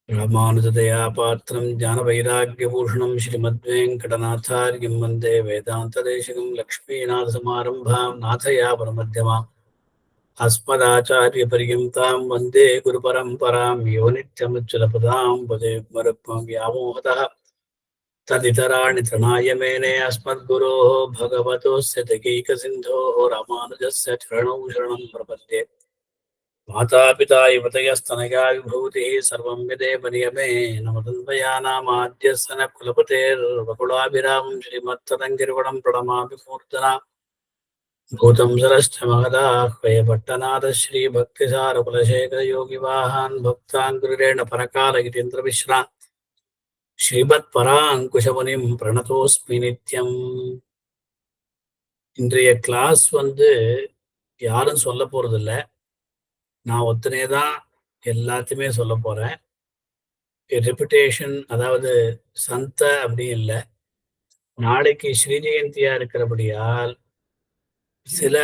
ராமானுஜதயா பாத்திரம் ஞானவைராக்கியபூஷணம் ஸ்ரீமத்வேங்கடநாதார்யம் வந்தே வேதாந்ததேசிகம் லக்ஷ்மீநாதசமாரம்பாம் நாதயா பரமத்யமாம் அஸ்மதாச்சாரியபர்யந்தாம் வந்தே குருபரம்பராம் யோ நித்யமுச்சலபதாம் பதேக்மருக்மம் व्यामोहतः तदितराणि तृणाय मेने अस्मद्गुरोः भगवतोऽस्य दकैकसिन्धोः रामानुजस्य चरणौ शरणं प्रपद्ये मातापिता युवतयस्तनया विभूतिः सर्वं यदेव नियमेन मदन्वयानामाद्यस्य न कुलपतेर्वकुलाभिरामं श्रीमत्तदङ्गिरिवणं प्रणमामि मूर्धना भूतं सरश्च महदाह्वयभट्टनाथः श्रीभक्तिसारकुलशेखरयोगिवाहान् भक्ताङ्कुरेण परकालगिरीन्द्रमिश्रा ஸ்ரீமத்பராங்குஷமுனிம் பிரணதோஸ்மி நித்யம். இன்றைய கிளாஸ் யாரும் சொல்ல போறது இல்லை, நான் ஒத்தனே தான் எல்லாத்தையுமே சொல்ல போறேன். ரெப்புடேஷன், அதாவது சந்த அப்படி இல்லை. நாளைக்கு ஸ்ரீ ஜெயந்தியா இருக்கிறபடியால் சில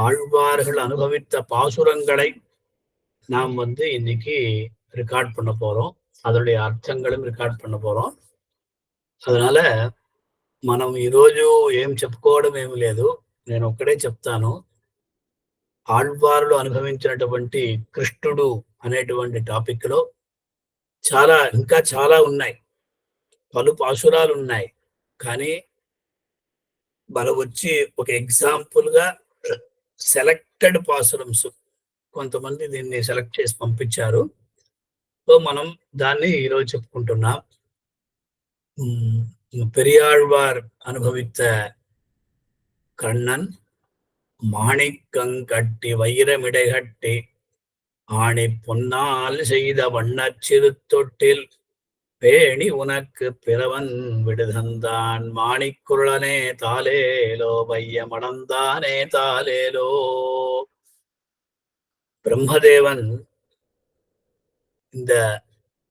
ஆழ்வார்கள் அனுபவித்த பாசுரங்களை நாம் இன்னைக்கு ரெக்கார்ட் பண்ண போறோம். அதனுடைய అర్థங்களும் రికార్డ్ பண்ண పోறோం. அதனால మనం ఈరోజు ఏం చెప్పుకోవడం ఏమీ లేదు, నేను ఒక్కడే చెప్తాను. ఆళ్వారులు అనుభవించినటువంటి కృష్ణుడు అనేటువంటి టాపిక్ లో ఇంకా చాలా ఉన్నాయి, పలు పాసురాలు ఉన్నాయి. కానీ మనం ఒక ఎగ్జాంపుల్ గా సెలెక్టెడ్ పాసురమ్స్ కొంతమంది దీన్ని సెలెక్ట్ చేసి పంపించారు. మనం దాన్ని ఈరోజు చెప్పుకుంటున్నాం. பெரியாழ்வார் அனுபவித்த கண்ணன் மாணிக்கங்கட்டி வைரமிடைகட்டி ஆணி பொன்னால் செய்த வண்ணச்சிறு தொட்டில் பேணி உனக்கு பிறவன் விடுதந்தான் மாணிக்குருளனே தாலேலோ வையமடந்தானே தாலேலோ. பிரம்மதேவன் இந்த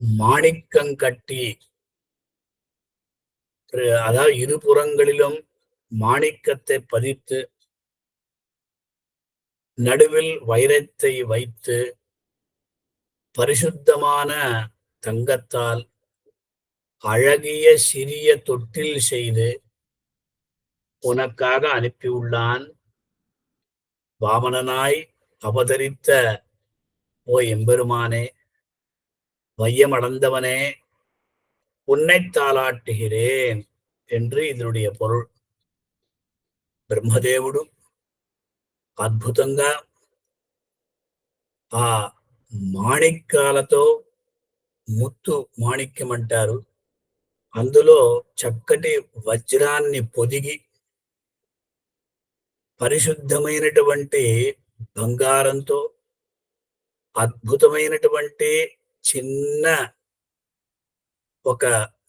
மாணிக்கங்கட்டி, அதாவது இருபுறங்களிலும் மாணிக்கத்தை பதித்து நடுவில் வைரத்தை வைத்து பரிசுத்தமான தங்கத்தால் அழகிய சிறிய தொட்டில் செய்து உனக்காக அனுப்பியுள்ளான். வாமனனாய் அவதரித்த ஓ எம்பெருமானே, வையமடந்தவனே, உன்னை தாளாட்டுகிறேன் என்று இதனுடைய పొరుள். బ్రహ్మదేవుడు అద్భుతంగా ఆ మాణిక్యాలతో, ముత్తు మాణిక్యం అంటారు, అందులో చక్కటి వజ్రాన్ని పొదిగి పరిశుద్ధమైనటువంటి బంగారంతో అద్భుతమైనటువంటి చిన్న ఒక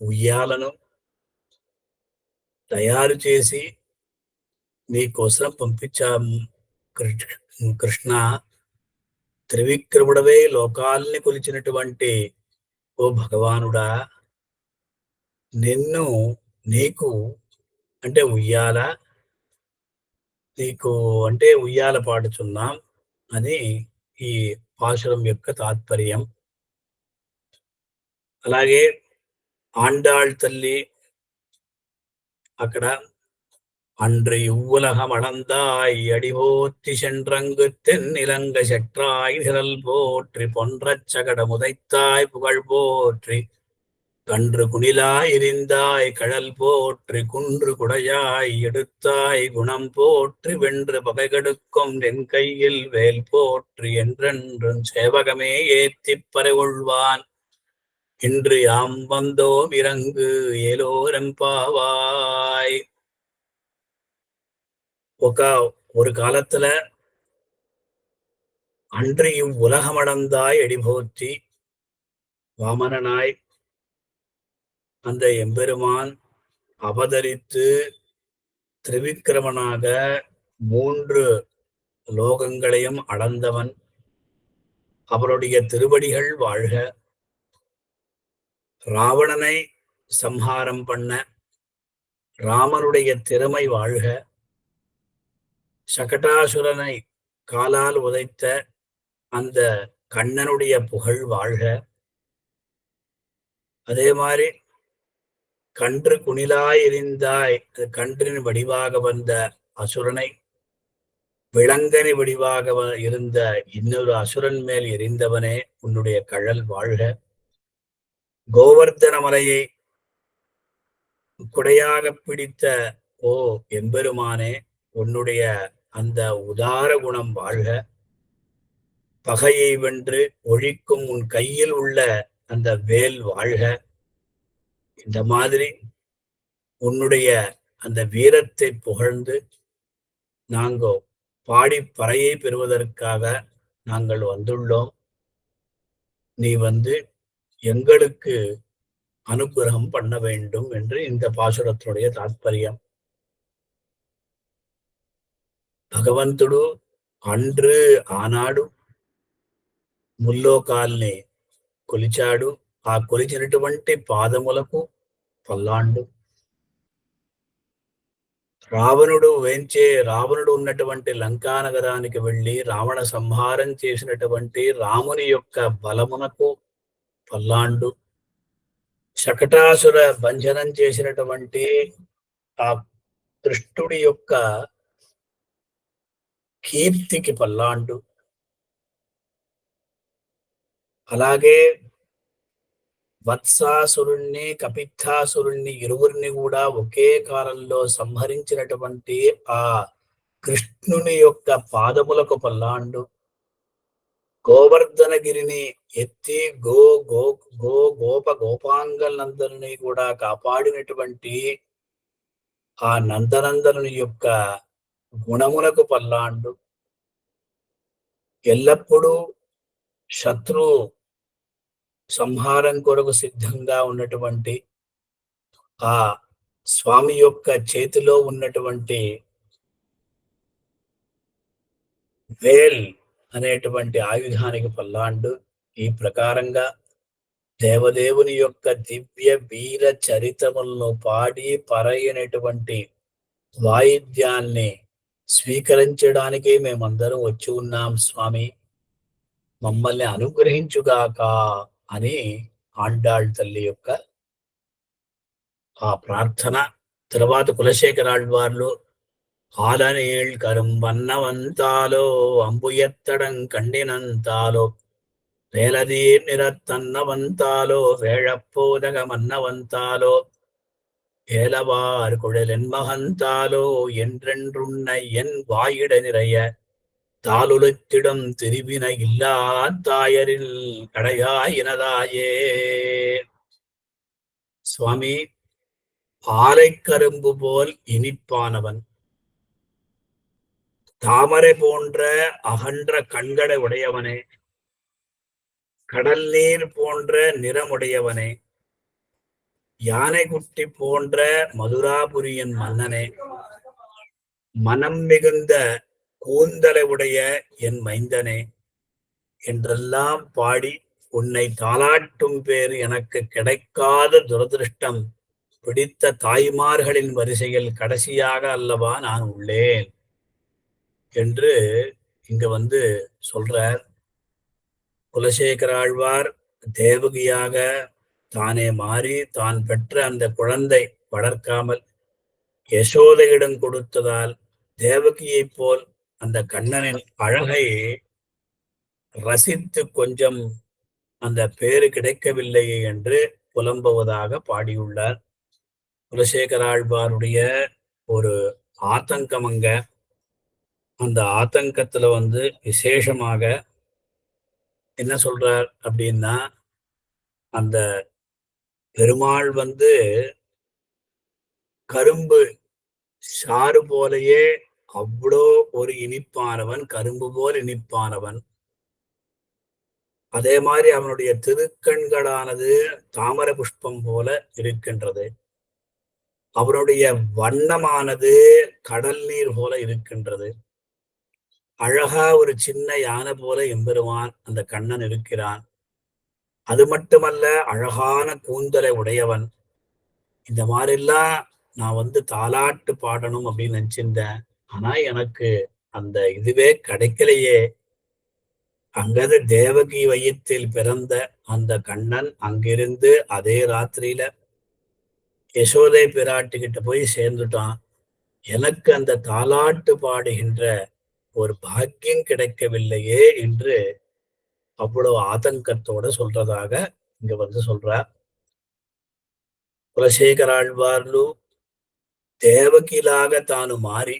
ఉయ్యాలను తయారు చేసి నీకోసం పంపించాము. కృష్ణ, త్రివిక్రముడవే లోకాల్ని కొలిచినటువంటి ఓ భగవానుడా, నీకు అంటే ఉయ్యాల పాడుచున్నాం అని ఈ పాశురం యొక్క తాత్పర్యం. అలాగే ஆண்டாள் తల్లి అక్కడ அன்று இவ்வுலகம் அளந்தாய் அடிபோத்தி சென்றங்கு தென்னிலங்க செற்றாய் திரள் போற்றி பொன்றச் சகட முதைத்தாய் புகழ் போற்றி கன்று குணிலாய் எரிந்தாய் கழல் போற்றி குன்று குடையாய் எடுத்தாய் குணம் போற்றி வென்று பகைகெடுக்கும் என் கையில் வேல் போற்றி என்றென்றும் சேவகமே ஏத்திப் பறைகொள்வான் இன்று யாம் வந்தோம் இறங்கு ஏலோரெம்பாவாய். ஒரு காலத்துல அன்று இவ்வுலகமடந்தாய் அடிபோற்றி வாமனனாய் அந்த எம்பெருமான் அவதரித்து திரிவிக்கிரமனாக 3 லோகங்களையும் அளந்தவன். அவருடைய திருவடிகள் வாழ்க. ராவணனை சம்ஹாரம் பண்ண ராமனுடைய திறமை வாழ்க. சகடாசுரனை காலால் உதைத்த அந்த கண்ணனுடைய புகழ் வாழ்க. அதே மாதிரி கன்று குணிலாய் எரிந்தாய், கன்றின் வடிவாக வந்த அசுரனை விலங்கனி வடிவாக இருந்த இன்னொரு அசுரன் மேல் எரிந்தவனே, உன்னுடைய கழல் வாழ்க. கோவர்த்தன மலையை குடையாக பிடித்த ஓ எம்பெருமானே, உன்னுடைய அந்த உதார குணம் வாழ்க. பகையை வென்று ஒழிக்கும் உன் கையில் உள்ள அந்த வேல் வாழ்க. இந்த மாதிரி உன்னுடைய அந்த வீரத்தை புகழ்ந்து நாங்கள் பாடி பறையை பெறுவதற்காக நாங்கள் வந்துள்ளோம். நீ வந்து எங்களுக்கு அனுகிரகம் பண்ண வேண்டும் என்று இந்த பாசுரத்தினுடைய தாத்பரியம். భగవంతుడు అండ్రు ఆనాడు ముల్లోకాల్ని కొలిచాడు. ఆ కొలిచినటువంటి పాదములకు పల్లాండు. రావణుడు ఉన్నటువంటి లంకా నగరానికి వెళ్ళి రావణ సంహారం చేసినటువంటి రాముని యొక్క బలమునకు పల్లాండు. శకటాసుర భంజనం చేసినటువంటి ఆ కృష్ణుడి యొక్క కీర్తికి పల్లాండు. అలాగే వత్సాసురుణ్ణి కపిత్థాసురుణ్ణి ఇరువురిని కూడా ఒకే కాలంలో సంహరించినటువంటి ఆ కృష్ణుని యొక్క పాదములకు పల్లాండు. గోవర్ధనగిరిని ఎత్తి గోపాంగలందరినీ కూడా కాపాడినటువంటి ఆ నందనందనుని యొక్క గుణములకు పల్లాండు. ఎల్లప్పుడూ శత్రు సంహారం కొరకు సిద్ధంగా ఉన్నటువంటి ఆ స్వామి యొక్క చేతిలో ఉన్నటువంటి వేల్ అనేటువంటి ఆయుధానికి పల్లాండు. ఈ ప్రకారంగా దేవదేవుని యొక్క దివ్య వీర చరితములను పాడి పరయనటువంటి వాయిద్యాన్ని స్వీకరించడానికి మేమందరం వచ్చి ఉన్నాం స్వామి, మమ్మల్ని అనుగ్రహించుగాక అని ఆండాళ్ తల్లి యొక్క ఆ ప్రార్థన. తర్వాత కులశేఖరాళ్వార్లు ஆலநீள் கரும்பன்னவந்தாலோ அம்புயத்தடங் கண்டினந்தாலோ வேலதீர் நிறத்தன்னவந்தாலோ வேழப்போதக மன்னவந்தாலோ ஏலவார் குழலென் மகந்தாலோ என்றென்றுன்னை என் வாயிட நிறைய தாளுலத்திடம் திருவின இல்லா தாயரில் கடையாயினதாயே. சுவாமி, ஆலைக்கரும்பு போல் இனிப்பானவன், தாமரை போன்ற அகன்ற கண்களை உடையவனே, கடல் நீர் போன்ற நிறமுடையவனே, யானை குட்டி போன்ற மதுராபுரியின் மன்னனே, மனம் மிகுந்த கூந்தலை உடைய என் மைந்தனே என்றெல்லாம் பாடி உன்னை தாளாட்டும் பேர் எனக்கு கிடைக்காத துரதிருஷ்டம் பிடித்த தாய்மார்களின் வரிசையில் கடைசியாக அல்லவா நான் உள்ளேன் என்று இங்க சொல்றார். குலசேகராழ்வார் தேவகியாக தானே மாறி தான் பெற்ற அந்த குழந்தை வளர்க்காமல் யசோதையிடம் கொடுத்ததால் தேவகியை போல் அந்த கண்ணனின் அழகை ரசித்து கொஞ்சம் அந்த பேரு கிடைக்கவில்லையே என்று புலம்புவதாக பாடியுள்ளார். குலசேகராழ்வாருடைய ஒரு ஆத்தங்கம் அங்க. அந்த ஆத்தங்கத்துல விசேஷமாக என்ன சொல்றார் அப்படின்னா, அந்த பெருமாள் கரும்பு சாறு போலயே அவ்வளோ ஒரு இனிப்பானவன், கரும்பு போல் இனிப்பானவன். அதே மாதிரி அவனுடைய திருக்கண்களானது தாமர புஷ்பம் போல இருக்கின்றது. அவனுடைய வண்ணமானது கடல் நீர் போல இருக்கின்றது. அழகா ஒரு சின்ன யானை போல எம்பெருமான் அந்த கண்ணன் இருக்கிறான். அது மட்டுமல்ல, அழகான கூந்தலை உடையவன். இந்த மாதிரிலாம் நான் தாலாட்டு பாடணும் அப்படின்னு நினைச்சிருந்தேன். ஆனா எனக்கு அந்த இதுவே கிடைக்கலையே. அங்கது தேவகி வயிற்றில் பிறந்த அந்த கண்ணன் அங்கிருந்து அதே ராத்திரியில யசோதை பிராட்டிக்கிட்ட போய் சேர்ந்துட்டான். எனக்கு அந்த தாலாட்டு பாடுகின்ற ஒரு பாக்கியம் கிடைக்கவில்லையே என்று அவ்வளவு ஆதங்கத்தோட சொல்றதாக இங்க வந்து சொல்றார். కులశేఖరాళ్వార్లు దేవకిలాగా తాను మారి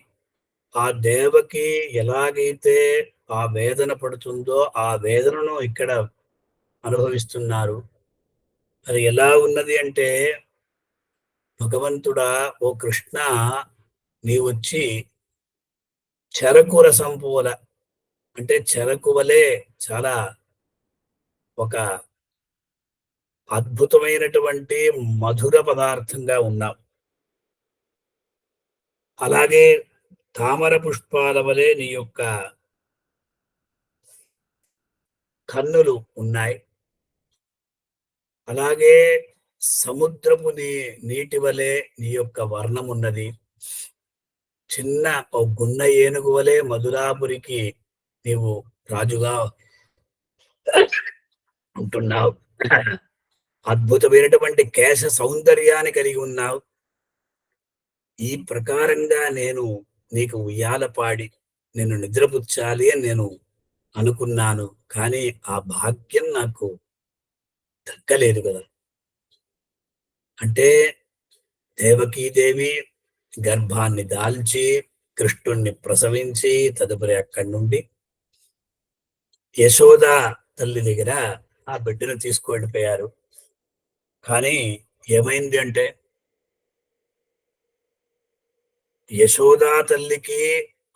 ఆ దేవకి ఎలాగైతే ఆ వేదన పడుతుందో ఆ వేదనను ఇక్కడ అనుభవిస్తున్నారు. అది ఎలా ఉన్నది అంటే, భగవంతుడా ఓ కృష్ణ నీవొచ్చి చెరకు రసం పూల అంటే చెరకు వలె చాలా ఒక అద్భుతమైనటువంటి మధుర పదార్థంగా ఉన్నావు. అలాగే తామర పుష్పాల వలె నీ యొక్క కన్నులు ఉన్నాయి. అలాగే సముద్రపు నీటి వలె నీ యొక్క వర్ణం ఉన్నది. చిన్న ఓ గున్న ఏనుగు వలె మధురాపురికి నీవు రాజుగా ఉంటున్నావు. అద్భుతమైనటువంటి కేశ సౌందర్యాన్ని కలిగి ఉన్నావు. ఈ ప్రకారంగా నేను నీకు ఉయ్యాల పాడి నిన్ను నిద్రపుచ్చాలి అని నేను అనుకున్నాను. కానీ ఆ భాగ్యం నాకు దక్కలేదు కదా. అంటే దేవకీదేవి గర్భాన్ని దాల్చి కృష్ణుణ్ణి ప్రసవించి తదుపరి అక్కడి నుండి యశోద తల్లి దగ్గర ఆ బిడ్డను తీసుకువెళ్ళిపోయారు. కానీ ఏమైంది అంటే, యశోదా తల్లికి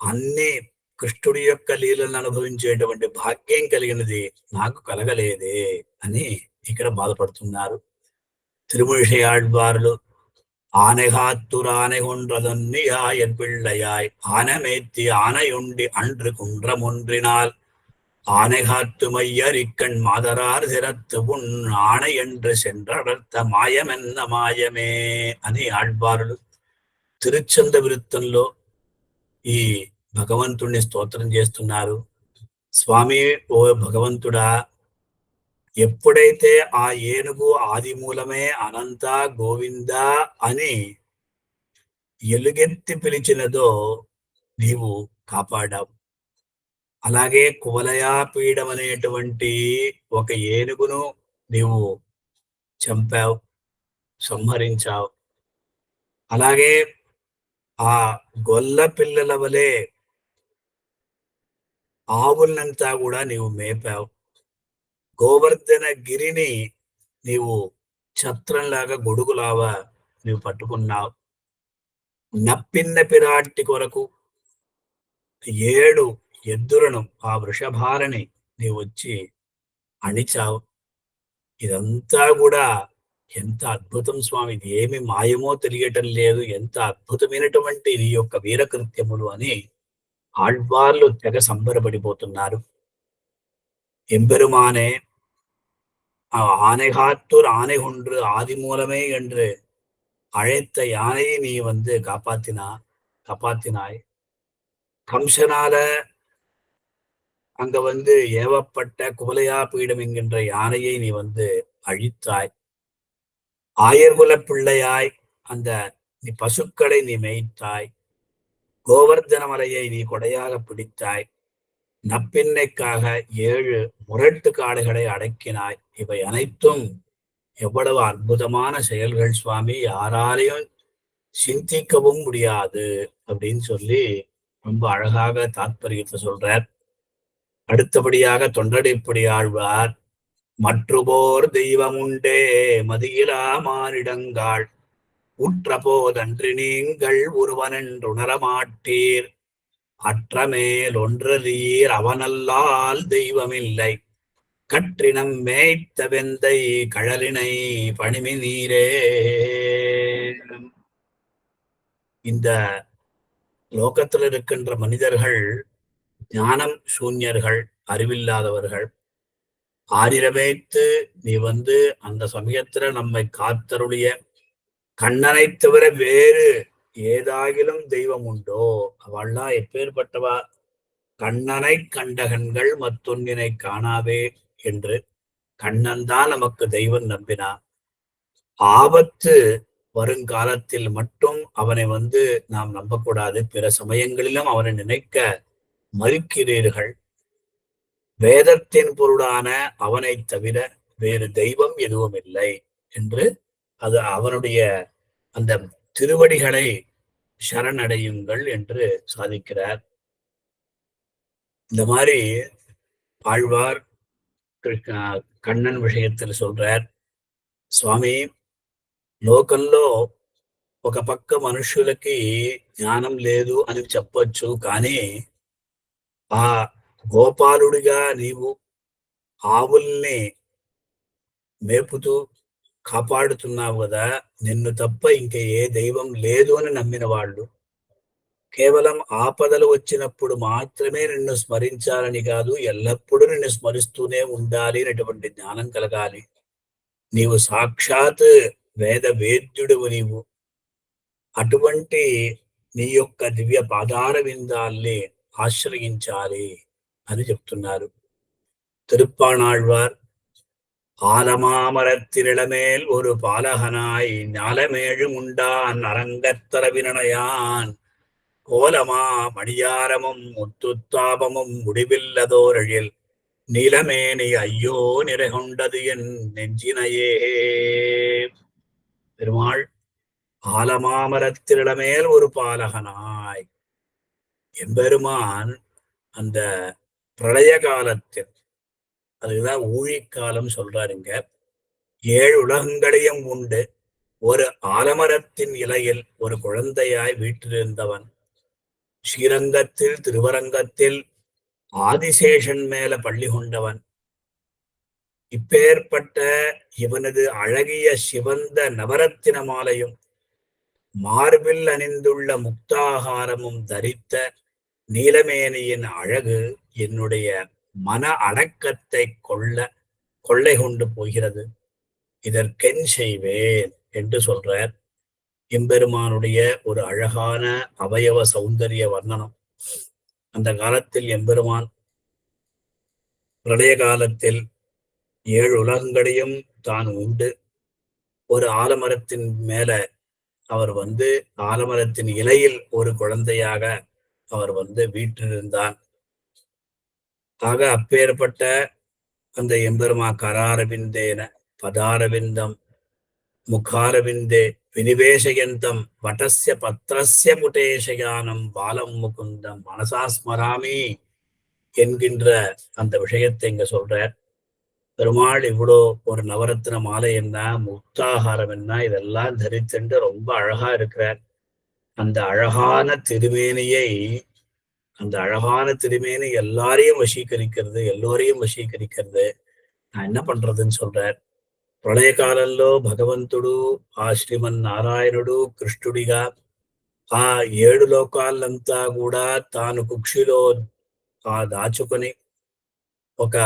అన్ని కృష్ణుడి యొక్క లీలను అనుభవించేటువంటి భాగ్యం కలిగినది నాకు కలగలేదే అని ఇక్కడ బాధపడుతున్నారు. తిరుమూషి ఆళ్వార్లు ஆனைகாத்துரானை கொன்றதன்னியாயற் பிள்ளையாய் ஆனமேத்தி ஆனையுண்டி அன்று குன்றமொன்றினால் ஆனைகாத்து மையரிக்கண் மாதரார் சிரத்து உன் ஆணை என்று சென்றடர்த்த మాయమెన్న మాయమే అని ఆళ్వారులు తిరుచంద విరుత్తంలో ఈ భగవంతుణ్ణి స్తోత్రం చేస్తున్నారు. స్వామి ఓ భగవంతుడా, ఎప్పుడైతే ఆ ఏనుగు ఆది మూలమే అనంత గోవింద అని ఎలుగెత్తి పిలిచినదో నీవు కాపాడావు. అలాగే కువలయాపీడం అనేటువంటి ఒక ఏనుగును నీవు చంపావు, సంహరించావు. అలాగే ఆ గొల్ల పిల్లల వలె ఆవులనంతా కూడా నీవు మేపావు. గోవర్ధన గిరిని నీవు ఛత్రంలాగా గొడుగులాగా నీవు పట్టుకున్నావు. నప్పిన్న పిరాట్టి కొరకు 7 ఎద్దులను ఆ వృషభాలని నీవు వచ్చి అణిచావు. ఇదంతా కూడా ఎంత అద్భుతం స్వామి, ఇది ఏమి మాయమో తెలియటం లేదు, ఎంత అద్భుతమైనటువంటి నీ యొక్క వీరకృత్యములు అని ఆళ్వార్లు తెగ సంబరపడిపోతున్నారు. எம்பெருமானே ஆனைகாத்தூர் ஆணை கொன்று ஆதி மூலமே என்று அழைத்த யானையை நீ வந்து காப்பாத்தினாய். கம்சனால அங்க வந்து ஏவப்பட்ட குவலையா பீடம் என்கின்ற யானையை நீ வந்து அழித்தாய். ஆயர்குல பிள்ளையாய் அந்த நீ பசுக்களை நீ மேய்த்தாய். கோவர்தன மலையை நீ கொடையாக பிடித்தாய். நப்பின்னைக்காக 7 முரட்டு காடுகளை அடக்கினாய். இவை அனைத்தும் எவ்வளவு அற்புதமான செயல்கள் சுவாமி, யாராலையும் சிந்திக்கவும் முடியாது அப்படின்னு சொல்லி ரொம்ப அழகாக தாத்பரியத்தை சொல்றார். அடுத்தபடியாக தொண்டடைப்படி ஆழ்வார், மற்றுபோர் தெய்வம் உண்டே மதியிலா மானிடங்காள் உற்ற போதன்றி நீங்கள் ஒருவனென்றுணரமாட்டீர் அற்றமேல் ஒன்றதீர் அவனல்லால் தெய்வமில்லை கற்றினம் மேய்த்த வெந்தை கழலினை பணிமி நீரே. இந்த லோகத்தில் இருக்கின்ற மனிதர்கள் ஞானம் சூன்யர்கள், அறிவில்லாதவர்கள். ஆரிரமேத்து நீ வந்து அந்த சமயத்துல நம்மை காத்தருடைய கண்ணனை தவிர வேறு ஏதாகிலும் தெய்வம் உண்டோ? அவள்லாம் எப்பேற்பட்டவா? கண்ணனை கண்டகன்கள் மத்தொன்னினை காணாவே என்று கண்ணன் தான் நமக்கு தெய்வம் நம்பினா ஆபத்து வருங்காலத்தில் மட்டும் அவனை நாம் நம்பக்கூடாது. பிற சமயங்களிலும் அவனை நினைக்க மறுக்கிறீர்கள். வேதத்தின் பொருளான அவனைத் தவிர வேறு தெய்வம் எதுவும் இல்லை என்று அது அவனுடைய அந்த திருவடிகளை சரணடையுங்கள் என்று சாதிக்கிறார். இந்த மாதிரி ஆழ்வார் కண்ணన్ విషయத்தில் சொல்றார், స్వామి లోకంలో ఒక పక్క మనుషులకి జ్ఞానం లేదు అని చెప్పొచ్చు, కానీ ఆ గోపాలుడిగా నీవు ఆవుల్ని మేపుతూ కాపాడుతున్నావు కదా, నిన్ను తప్ప ఇంక ఏ దైవం లేదు అని నమ్మిన వాళ్ళు కేవలం ఆపదలు వచ్చినప్పుడు మాత్రమే నిన్ను స్మరించాలని కాదు, ఎల్లప్పుడూ నిన్ను స్మరిస్తూనే ఉండాలి అనేటువంటి జ్ఞానం కలగాలి. నీవు సాక్షాత్ వేద వేద్యుడువు. నీవు అటువంటి నీ యొక్క దివ్య పాదార విందాల్ని ఆశ్రయించాలి అని చెప్తున్నారు. తిరుప్పాణాళ్వార్ ஆலமாமரத்தினிளமேல் ஒரு பாலகனாய் ஞாலமேழும் உண்டான் அரங்கத்தர வினனையான் கோலமா மணியாரமும் முத்துத்தாபமும் முடிவில்லதோரழில் நிலமேனி ஐயோ நிறைகொண்டது என் நெஞ்சினையே. பெருமாள் ஆலமாமரத்தினிடமேல் ஒரு பாலகனாய், எம்பெருமான் அந்த பிரளய காலத்தில், அதுதான் ஊழிக்காலம் சொல்றாருங்க, 7 உலகங்களையும் உண்டு ஒரு ஆலமரத்தின் இலையில் ஒரு குழந்தையாய் வீற்றிருந்தவன். ஸ்ரீரங்கத்தில் திருவரங்கத்தில் ஆதிசேஷன் மேல பள்ளி கொண்டவன். இப்பேற்பட்ட இவனது அழகிய சிவந்த நவரத்தின மாலையும் மார்பில் அணிந்துள்ள முக்தாகாரமும் தரித்த நீலமேனியின் அழகு என்னுடைய மன அடக்கத்தை கொள்ளை கொண்டு போகிறது. இதற்கென் செய்வேன் என்று சொல்றார். எம்பெருமானுடைய ஒரு அழகான அவயவ சௌந்தரிய வர்ணனம். அந்த காலத்தில் எம்பெருமான் பிரளய காலத்தில் 7 உலகங்களையும் தான் உண்டு ஒரு ஆலமரத்தின் மேல அவர் ஆலமரத்தின் இலையில் ஒரு குழந்தையாக அவர் வீற்றிருந்தான். ஆக அப்பேற்பட்ட அந்த எம்பெருமா கராரவிந்தேன பதாரவிந்தம் முகாரவிந்தே வினிவேஷயந்தம் வட்டஸ்ய பத்ரஸ்ய முட்டேஷயானம் பாலம் முகுந்தம் மனசா ஸ்மராமி என்கின்ற அந்த விஷயத்தை இங்க சொல்றார். பெருமாள் இவ்வளோ ஒரு நவரத்ன மாலை என்ன, முக்தாகாரம் என்ன, இதெல்லாம் தரித்துண்டு ரொம்ப அழகா இருக்கிறார். அந்த அழகான திருமேனியை, அந்த அழகான திருமேனி எல்லாரையும் வசீகரிக்கிறது. நான் என்ன பண்றதுன்னு சொல்றார். ప్రళయ కాలంలో భగవంతుడు ఆ శ్రీమన్నారాయణుడు కృష్ణుడిగా ఆ 7 లోకాలంతా కూడా తాను కుక్షిలో దాచుకొని ఒక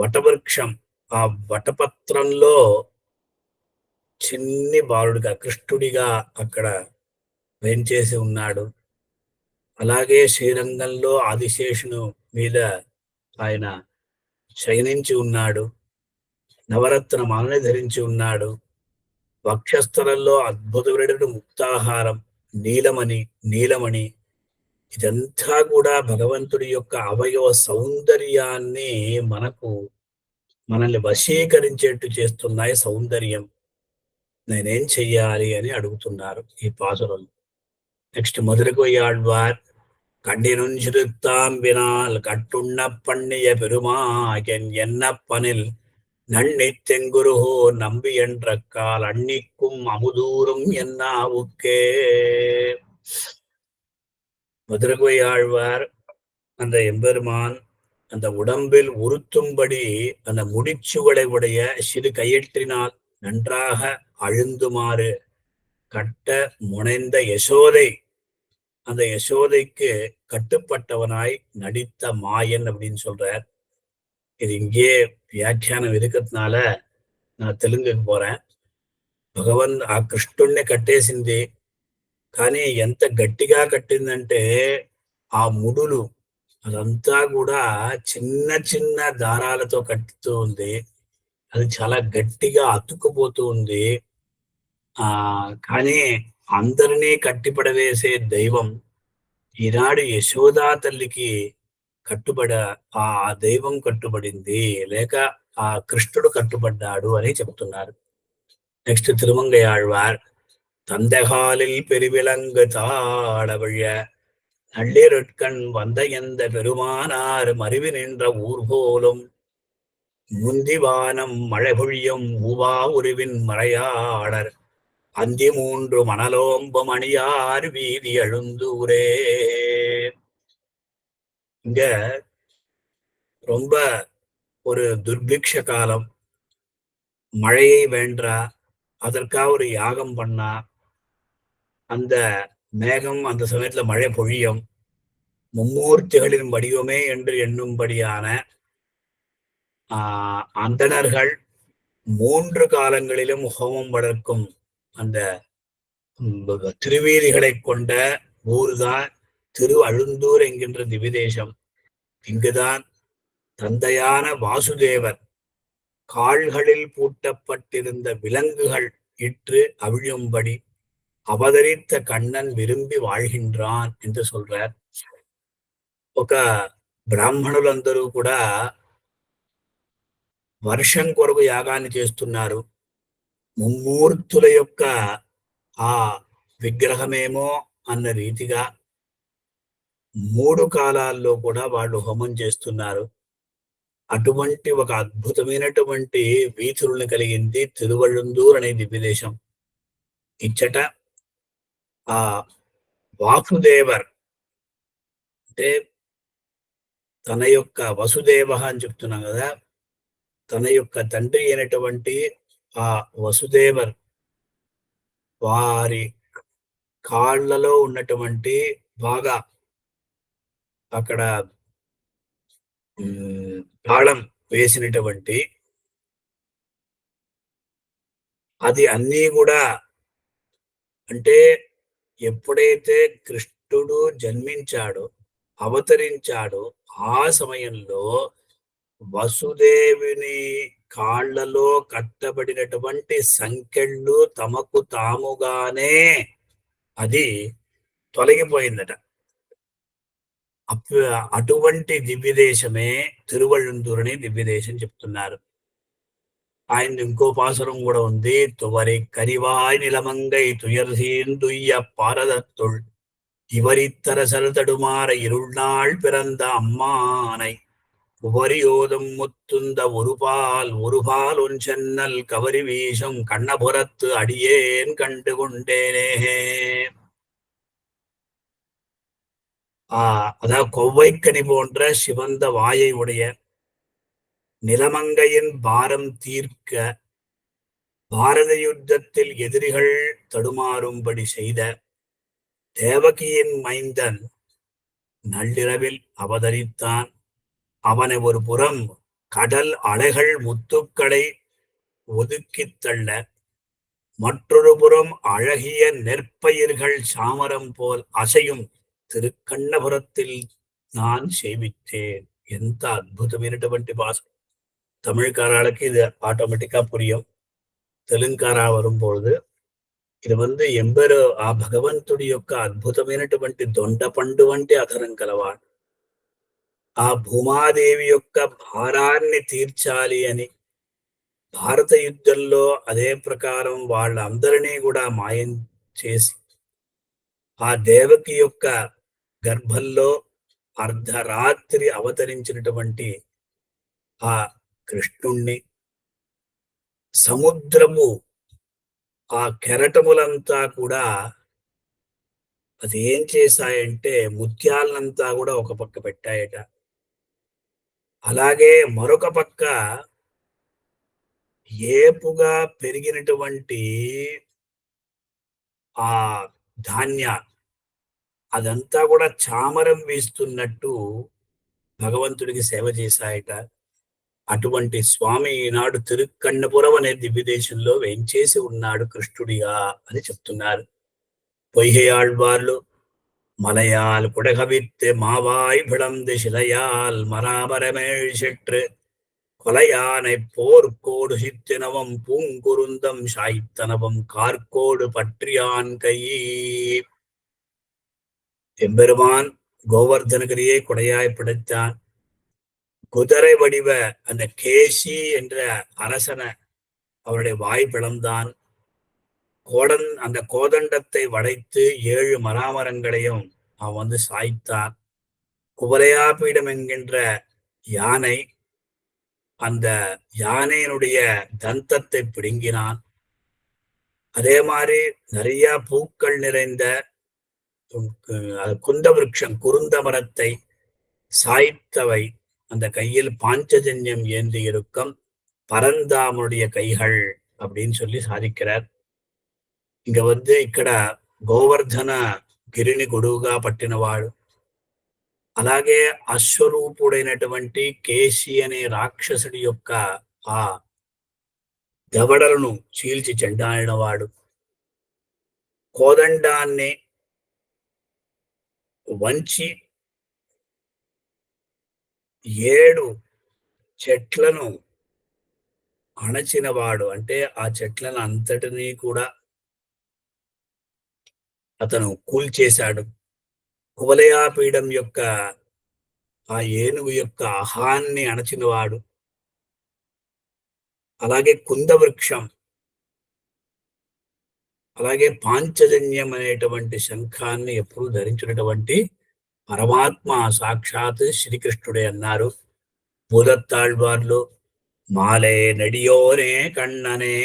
వటవృక్షం, ఆ వటపత్రంలో చిన్ని బాలుడిగా కృష్ణుడిగా అక్కడ వేంచేసి ఉన్నాడు. అలాగే శ్రీరంగంలో ఆదిశేషును మీద ఆయన శయనించి ఉన్నాడు. నవరత్న మాలని ధరించి ఉన్నాడు. వక్షస్థలంలో అద్భుతమైన ముక్తాహారం, నీలమణి ఇదంతా కూడా భగవంతుడి యొక్క అవయవ సౌందర్యాన్ని మనల్ని వశీకరించేట్టు చేస్తున్నాయి. సౌందర్యం నేనేం చెయ్యాలి అని అడుగుతున్నారు ఈ పాసురం. నెక్స్ట్ మధురకొయ్యాళ్వార్ கண்டினுஞ்சிருத்தாம்பினால் கட்டுண்ண பண்ணிய பெருமாகன் என்னப்பனில் நன்னி தெங்குருகோ நம்பி என்ற கால் அன்னிக்கும் அமுதூரும் என்னாவுக்கே. மதுரகொய்யாழ்வார் அந்த எம்பெருமான் அந்த உடம்பில் உறுத்தும்படி அந்த முடிச்சுகளை உடைய சிறு கயிற்றினால் நன்றாக அழுந்துமாறு கட்ட முனைந்த யசோதை, அந்த யசோதைக்கு கட்டுப்பட்டவனாய் நடித்த மாயன் அப்படின்னு சொல்றார். ఇది ఇంకే వ్యాఖ్యానం ఎదుగుతున్నాల నా తెలుగుకి పోறேன். భగవన్ ఆ కృష్ణుణ్ణి కట్టేసింది, కానీ ఎంత గట్టిగా కట్టిందంటే ఆ ముడులు అదంతా కూడా చిన్న చిన్న దారాలతో కట్టుతూ ఉంది. అది చాలా గట్టిగా అతుక్కుపోతూ ఉంది. కానీ అందరినీ కట్టిపడవేసే దైవం ఈనాడు యశోదా తల్లికి కట్టుబడ ఆ దైవం కట్టుబడింది. లేక ఆ కృష్ణుడు కట్టుబడ్డాడు అని చెప్తున్నారు. నెక్స్ట్ తిరుమంగై ఆళ్వార్ தந்தகாலில் பெருவிலங்கு தாழவழிய நள்ளிருட்கண் வந்த எந்த பெருமானார் மருவி நின்ற ஊர் போலும் முந்திவானம் மழை பொழியும் ஊவா உருவின் மறையாளர் அந்தி மூன்று மணலோம்பம் அணியார் வீதி அழுந்தூரே. இங்க ரொம்ப ஒரு துர்பிக்ஷ காலம். மழையை வேண்டா, அதற்காக ஒரு யாகம் பண்ணா, அந்த மேகம் அந்த சமயத்துல மழை பொழியும். மும்மூர்த்திகளின் வடிவமே என்று எண்ணும்படியான அந்தணர்கள் 3 காலங்களிலும் ஹோமம் வளர்க்கும் அந்த திருவீதிகளை கொண்ட ஊர்தான் திரு அழுந்தூர் என்கின்ற திவிதேசம். இங்குதான் தந்தையான வாசுதேவர் கால்களில் பூட்டப்பட்டிருந்த விலங்குகள் இற்று அவிழும்படி అవతరిత కண்ணన్ విరుంబి வாழ்கின்றான் என்று சொல்றார். ఒక బ్రాహ్మణులందరూ కూడా వర్షం కొరకు యాగాన్ని చేస్తున్నారు. ముమ్మూర్తుల యొక్క ఆ విగ్రహమేమో అన్న రీతిగా 3 కాలాల్లో కూడా వాళ్ళు హోమం చేస్తున్నారు. అటువంటి ఒక అద్భుతమైనటువంటి వీధులను కలిగింది తిరువళ్ళందూర్ అనే దివ్యదేశం. ఇచ్చట ఆ వాసుదేవర్ అంటే తన యొక్క వసుదేవ అని చెప్తున్నాం కదా, తన యొక్క తండ్రి అయినటువంటి ఆ వసుదేవర్ వారి కాళ్ళలో ఉన్నటువంటి బాగా అక్కడ తాళం వేసినటువంటి అది అన్నీ కూడా అంటే ఎప్పుడైతే కృష్ణుడు జన్మించాడో అవతరించాడో ఆ సమయంలో వసుదేవుని కాళ్లలో కట్టబడినటువంటి సంకెళ్ళు తమకు తాముగానే అది తొలగిపోయిందట. అటువంటి దివ్యదేశమే తిరువళ్ళందూర్ అని దివ్యదేశం చెప్తున్నారు. ఆయన ఇంకో పాసురం కూడా ఉంది. తువరి కరివాయ్ నిలమంగై తుయర్సీన్ దుయ్య పారదత్తుள் இவரித்தர சல்தடுமாற இருள்நாள் பிறந்த அம்மானை உபரியோதம் முத்துந்த ஒருபால் ஒன் சென்னல் கவரி வீசும் கண்ணபுரத்து அடியேன் கண்டு கொண்டேனே. அதாவது கொவ்வைக்கனி போன்ற சிவந்த வாயை உடைய நிலமங்கையின் பாரம் தீர்க்க பாரத யுத்தத்தில் எதிரிகள் தடுமாறும்படி செய்த தேவகியின் மைந்தன் நள்ளிரவில் அவதரித்தான். அவனை ஒரு புறம் கடல் அலைகள் முத்துக்களை ஒதுக்கித் தள்ள, மற்றொரு புறம் அழகிய நெற்பயிர்கள் சாமரம் போல் அசையும் திருக்கண்ணபுரத்தில் நான் சேவித்தேன். ఎంత అద్భుతమైనటువంటి భాష. తమిళకారాలకి ఇది ఆటోమేటిక్గా పురియం. తెలుగుకారా வரும்பொழுது ఇది ఎంబరు ఆ భగవంతుడి యొక్క అద్భుతమైనటువంటి దొండపండు వంటి అధరం కలవాడు. ఆ భూమాదేవి యొక్క భారాన్ని తీర్చాలి అని భారత యుద్ధంలో అదే ప్రకారం వాళ్ళందరినీ కూడా మాయం చేసి ఆ దేవకి యొక్క గర్భంలో అర్ధరాత్రి అవతరించినటువంటి ఆ కృష్ణుణ్ణి సముద్రము ఆ కెరటములంతా కూడా అది ఏం చేశాయంటే ముత్యాలంతా కూడా ఒక పక్క పెట్టాయట. అలాగే మరొక పక్క ఏపుగా పెరిగినటువంటి ఆ ధాన్య అదంతా కూడా చామరం వేస్తున్నట్టు భగవంతుడికి సేవ చేశాయట. అటువంటి స్వామి ఈనాడు తిరుక్కన్నపురం అనే దివ్యదేశంలో వేంచేసి ఉన్నాడు కృష్ణుడిగా అని చెప్తున్నారు. పొయ్యి ఆళ్వార్లు மலையால் குடகவித்து மாவாய் பிளந்து சிலையால் மராமரமேழ் செற்று கொலையானை போர்க்கோடு சித்தினவம் பூங்குருந்தம் சாய்த்தனவம் கார்கோடு பற்றியான் கையே. எம்பெருமான் கோவர்தனகிரியை கொடையாய் பிடித்தான். குதிரை வடிவ அந்த கேசி என்ற அரசனை அவருடைய வாய் பிளந்தான். அந்த கோதண்டத்தை வளைத்து 7 மராமரங்களையும் அவன் சாய்த்தான். குவலையாபீடம் என்கின்ற யானை அந்த யானையினுடைய தந்தத்தை பிடுங்கினான். அதே மாதிரி நிறைய பூக்கள் நிறைந்த குந்த விருட்சம் குருந்த மரத்தை சாய்த்தவை அந்த கையில் பாஞ்சஜன்யம் ஏந்தி இருக்கும் பரந்தாமனுடைய கைகள் அப்படின்னு சொல்லி சாதிக்கிறார். ఇక ఇక్కడ గోవర్ధన గిరిని గొడుగుగా పట్టినవాడు. అలాగే అశ్వరూపుడైనటువంటి కేసి అనే రాక్షసుడి యొక్క ఆ దవడలను చీల్చి చెండాడినవాడు. కోదండాన్ని వంచి 7 చెట్లను అణచినవాడు. అంటే ఆ చెట్లను అంతటినీ కూడా అతను కూల్చేశాడు. కువలయాపీఠం యొక్క ఆ ఏనుగు యొక్క అహాన్ని అణచినవాడు. అలాగే కుందవృక్షం, అలాగే పాంచజన్యం అనేటువంటి శంఖాన్ని ఎప్పుడు ధరించినటువంటి పరమాత్మ సాక్షాత్ శ్రీకృష్ణుడే అన్నారు భూదత్తాళ్వార్లు. மாலே நெடியோனே கண்ணனே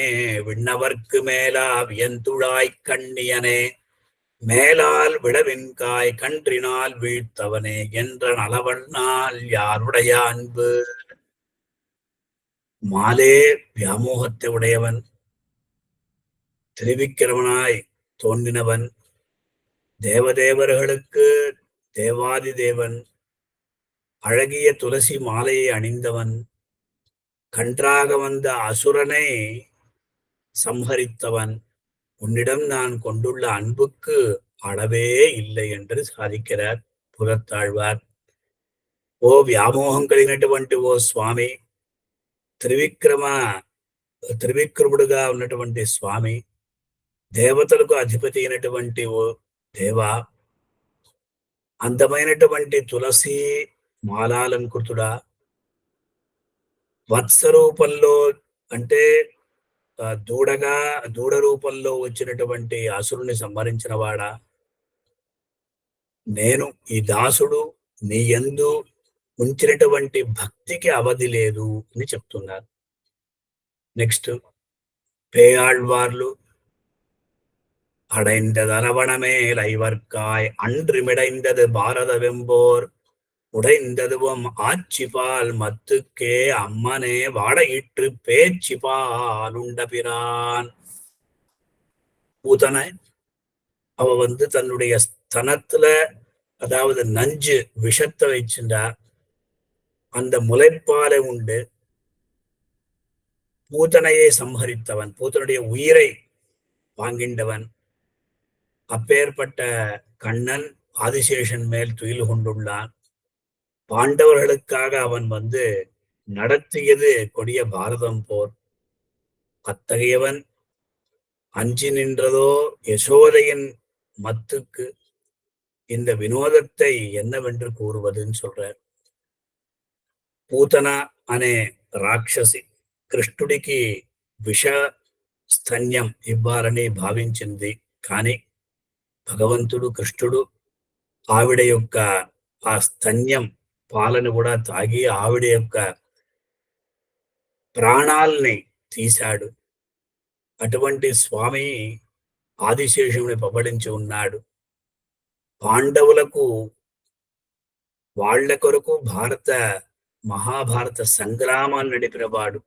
விண்ணவர்க்கு மேலா வியந்துழாய் கண்ணியனே மேலால் விடவின்காய் கன்றினால் வீழ்த்தவனே என்ற நலவண்ணால் யாருடைய அன்பு. மாலே வியாமோகத்தை உடையவன், திருவிக்கிரமனாய் தோன்றினவன், தேவதேவர்களுக்கு தேவாதி தேவன், அழகிய துளசி மாலையை அணிந்தவன், கன்றாக வந்த அசுரனை சம்ஹரித்தவன், உன்னிடம் நான் கொண்டுள்ள அன்புக்கு அளவே இல்லை என்று సాధిக்கிறார் పురత్తాళ్వార్. ఓ వ్యామోహం కలిగినటువంటి ఓ స్వామి, త్రివిక్రముడుగా ఉన్నటువంటి స్వామి, దేవతలకు అధిపతి అయినటువంటి ఓ దేవ, అందమైనటువంటి తులసి మాలాలంకృతుడా, వత్స రూపంలో అంటే దూడ రూపంలో వచ్చినటువంటి అసురుని సంహరించిన వాడా, నేను ఈ దాసుడు నీ యందు ఉంచినటువంటి భక్తికి అవధి లేదు అని చెప్తున్నారు. నెక్స్ట్ పేయాళ్వార్లు அடைந்தது அரவணமேல் ஐவர்க்காய் அன்றுமிடைந்தது பாரத வெம்போர் உடைந்ததுவும் ஆட்சிபால் மத்துக்கே அம்மனே வாடையிற்று பேச்சிபால் உண்டபிரான். பூதனை அவ தன்னுடைய ஸ்தனத்துல அதாவது நஞ்சு விஷத்தை வச்சுண்டா, அந்த முளைப்பாலை உண்டு பூதனையை சம்ஹரித்தவன், பூதனுடைய உயிரை வாங்கின்றவன். அப்பேற்பட்ட கண்ணன் ஆதிசேஷன் மேல் துயில் கொண்டுள்ளான். பாண்டவர்களுக்காக அவன் நடத்தியது கொடிய பாரதம் போர். அத்தகையவன் அஞ்சி நின்றதோ யசோதையின் மத்துக்கு. இந்த வினோதத்தை என்னவென்று கூறுவதுன்னு சொல்றார். పూతన అనే రాక్షసి కృష్ణుడికి విష స్తన్యం ఇవ్వాలని భావించింది. కానీ భగవంతుడు కృష్ణుడు ఆవిడ యొక్క ఆ స్తన్యం పాలను కూడా తాగి ఆవిడ యొక్క ప్రాణాల్ని తీశాడు. అటువంటి స్వామి ఆదిశేషుని పబడించి ఉన్నాడు. పాండవులకు వాళ్ల కొరకు మహాభారత సంగ్రామాన్ని నడిపినవాడు.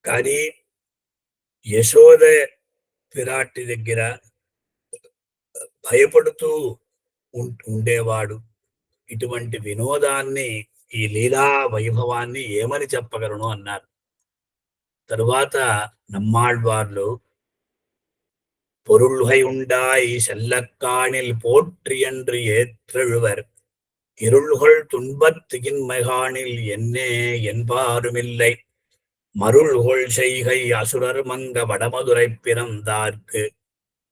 కానీ యశోద పిరాటి దగ్గర భయపడుతూ ఉండేవాడు. ఇటువంటి వినోదాన్ని, ఈ లీలా వైభవాన్ని ఏమని చెప్పగలను అన్నారు. తరువాత నమ్మాళ్వార్లు பொருள்கை உண்டாய் செல்லக்காணில் போற்றி என்று ஏற்றழுவர் இருள்கள் துன்பத்தின் மைகாணில் என்னே என்பாருமில்லை மருள்கொள் செய்கை அசுரர் மங்க வடமதுரை பிறந்தார்க்கு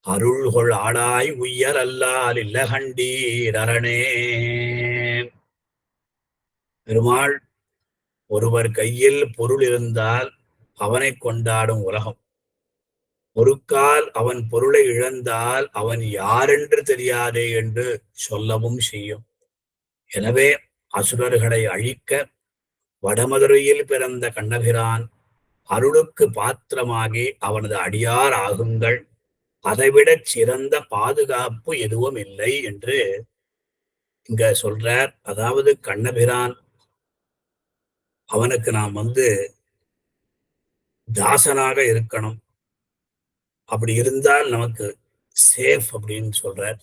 அருள்கொள் ஆடாய் உய்யர் அல்லால் இல்ல கண்டீரரணே. பெருமாள் ஒருவர் கையில் பொருள் இருந்தால் அவனை கொண்டாடும் உலகம். பொறுக்கால் அவன் பொருளை இழந்தால் அவன் யாரென்று தெரியாதே என்று சொல்லவும் செய்யும். எனவே அசுரர்களை அழிக்க வடமதுரையில் பிறந்த கண்ணபிரான் அருளுக்கு பாத்திரமாகி அவனது அடியார் ஆகுங்கள், அதைவிடச் சிறந்த பாதுகாப்பு எதுவும் இல்லை என்று இங்க சொல்றார். அதாவது கண்ணபிரான் அவனுக்கு நாம் தாசனாக இருக்கணும், அப்படி இருந்தால் நமக்கு సేఫ్ அப்படின்னு சொல்றார்.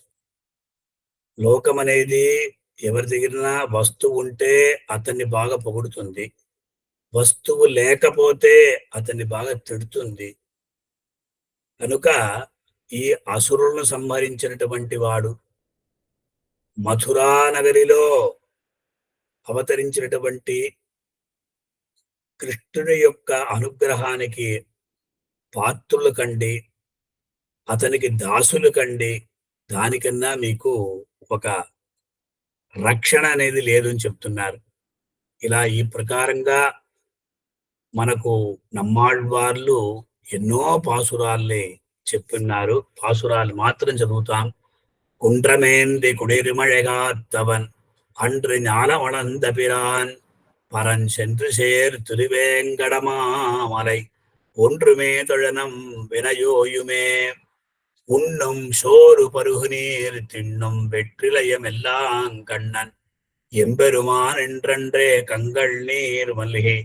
లోకం అనేది ఎవరి దగ్గర వస్తువు ఉంటే అతన్ని బాగా పొగుడుతుంది, వస్తువు లేకపోతే అతన్ని బాగా తిడుతుంది. కనుక ఈ అసురులను సంహరించినటువంటి వాడు మథురా నగరిలో అవతరించినటువంటి కృష్ణుని యొక్క అనుగ్రహానికి పాత్రులు కండి, అతనికి దాసులు కండి, దానికన్నా మీకు ఒక రక్షణ అనేది లేదు అని చెప్తున్నారు. ఇలా ఈ ప్రకారంగా మనకు నమ్మాళ్వార్లు ఎన్నో పాసురాల్ని చెప్తున్నారు. పాసురాలు మాత్రం చదువుతాం. குன்றமேந்தி குடிருமழைகாத்தவன் அன்று ஞானமளந்த பிரான் பரன் சென்று சேர் திருவேங்கடமாமலை ஒன்றுமே தொழனம் வினையோயுமே உண்ணும் சோறு பருகு நீர் தின்னும் வெற்றிலையம் எல்லாம் கண்ணன் எம்பெருமான் என்றன்றே கங்கள் நீர் மல்லிகை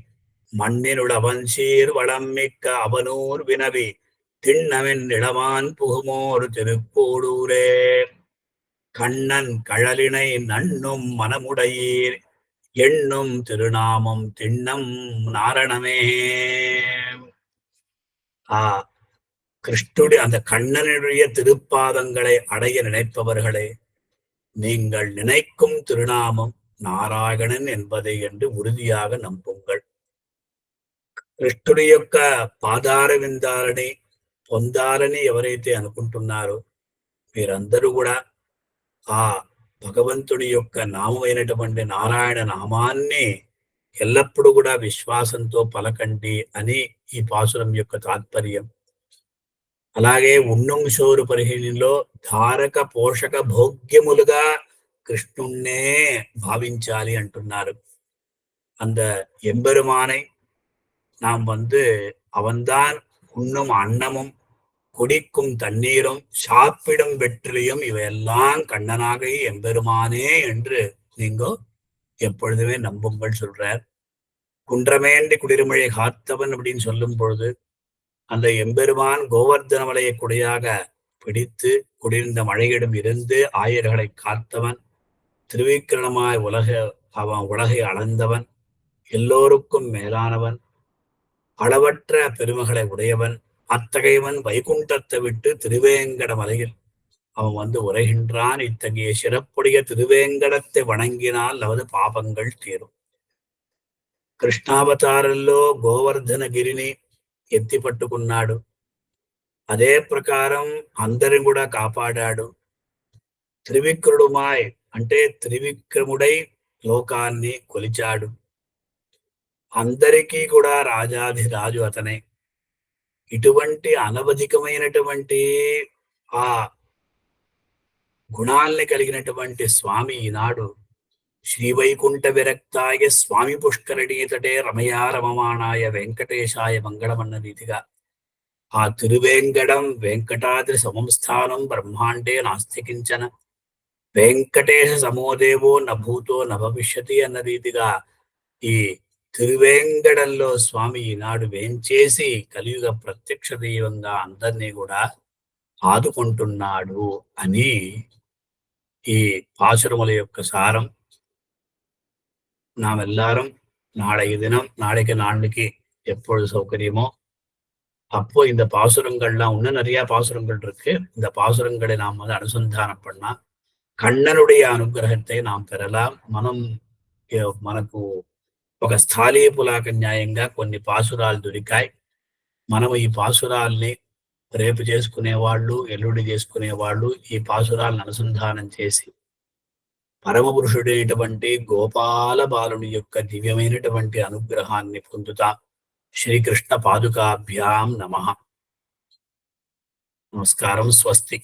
மண்ணினுடவன் சீர் வளம் மிக்க அவனூர் வினவி திண்ணவன் இளமான் புகுமோர் திருப்போடூரே கண்ணன் கழலினை நண்ணும் மனமுடையீர் எண்ணும் திருநாமம் திண்ணம் நாரணமே. கிருஷ்ணனுடைய அந்த கண்ணனுடைய திருப்பாதங்களை அடைய நினைப்பவர்களே, நீங்கள் நினைக்கும் திருநாமம் நாராயணன் என்பதை என்று உறுதியாக நம்புங்கள். కృష్ణుడి యొక్క పాదార విందాలని పొందాలని ఎవరైతే అనుకుంటున్నారో వీరందరూ కూడా ఆ భగవంతుడి యొక్క నామమైనటువంటి నారాయణ నామాన్ని ఎల్లప్పుడూ కూడా విశ్వాసంతో పలకండి అని ఈ పాసురం యొక్క తాత్పర్యం. అలాగే ఉన్నం షోరు పరిహీనిలో ధారక పోషక భోగ్యములుగా కృష్ణుణ్ణే భావించాలి అంటున్నారు. அந்த எம்பெருமானை நாம் அவன்தான் உண்ணும் அன்னமும் குடிக்கும் தண்ணீரும் சாப்பிடும் வெற்றிலையும் இவையெல்லாம் கண்ணனாக எம்பெருமானே என்று நீங்க எப்பொழுதுமே நம்புங்கள் சொல்றார். குன்றமேண்டி குடிருமழை காத்தவன் அப்படின்னு சொல்லும் பொழுது அந்த எம்பெருமான் கோவர்தன மலையை குடையாக பிடித்து குடிர்ந்த மழையிடம் இருந்து ஆயர்களை காத்தவன், திருவிக்கிரணமாய் அவன் உலகை அளந்தவன், எல்லோருக்கும் மேலானவன், அளவற்ற பெருமகளை உடையவன். அத்தகையவன் வைகுண்டத்தை விட்டு திருவேங்கட மலையில் அவன் உரைகின்றான். இத்தகைய சிறப்புடைய திருவேங்கடத்தை வணங்கினால் நமது பாபங்கள் தீரும். కృష్ణావతారంలో గోవర్ధనగిరిని ఎత్తి పట్టుకున్నాడు. అదే ప్రకారం అందరిని కూడా కాపాడాడు. త్రివిక్రముడై అంటే త్రివిక్రముడై లోకాన్ని కొలిచాడు. అందరికీ కూడా రాజాధిరాజు అతనే. ఇటువంటి అనవధికమైనటువంటి ఆ గుణాల్ని కలిగినటువంటి స్వామి ఈనాడు శ్రీవైకుంఠ విరక్తాయ స్వామి పుష్కరణీతటే రమయా రమమాణాయ వెంకటేశాయ మంగళమన్న రీతిగా ఆ తిరువేంకటం వెంకటాద్రి సమంస్థానం బ్రహ్మాండే నాస్తి కించన వెంకటేశ సమోదేవో నభూతో నభవిష్యతి అన్న రీతిగా ఈ తిరువేంకటంలో స్వామి ఈనాడు వేంచేసి కలియుగ ప్రత్యక్ష దైవంగా అందరినీ కూడా ఆదుకుంటున్నాడు అని ఈ பாசுரமுலை యొక్క சாரம். நாம் எல்லாரும் நாளைக்கு தினம் நாளைக்கு நாளைக்கு எப்பொழுது சௌகரியமோ அப்போ இந்த பாசுரங்கள்லாம் இன்னும் நிறைய பாசுரங்கள் இருக்கு. இந்த பாசுரங்களை நாம் வந்து அனுசந்தானம் பண்ணா కన్ననుடைய అనుగ్రహத்தை நாம் పెరలాం. మనకు ఒక స్థాళీపులాక న్యాయంగా కొన్ని పాసురాలు దొరికాయి. మనం ఈ పాసురాల్ని రేపు చేసుకునేవాళ్ళు, ఎల్లుండి చేసుకునేవాళ్ళు ఈ పాసురాలను అనుసంధానం చేసి పరమపురుషుడైనటువంటి గోపాల బాలుని యొక్క దివ్యమైనటువంటి అనుగ్రహాన్ని పొందుతాం. శ్రీకృష్ణ పాదుకాభ్యాం నమః. నమస్కారం. స్వస్తి.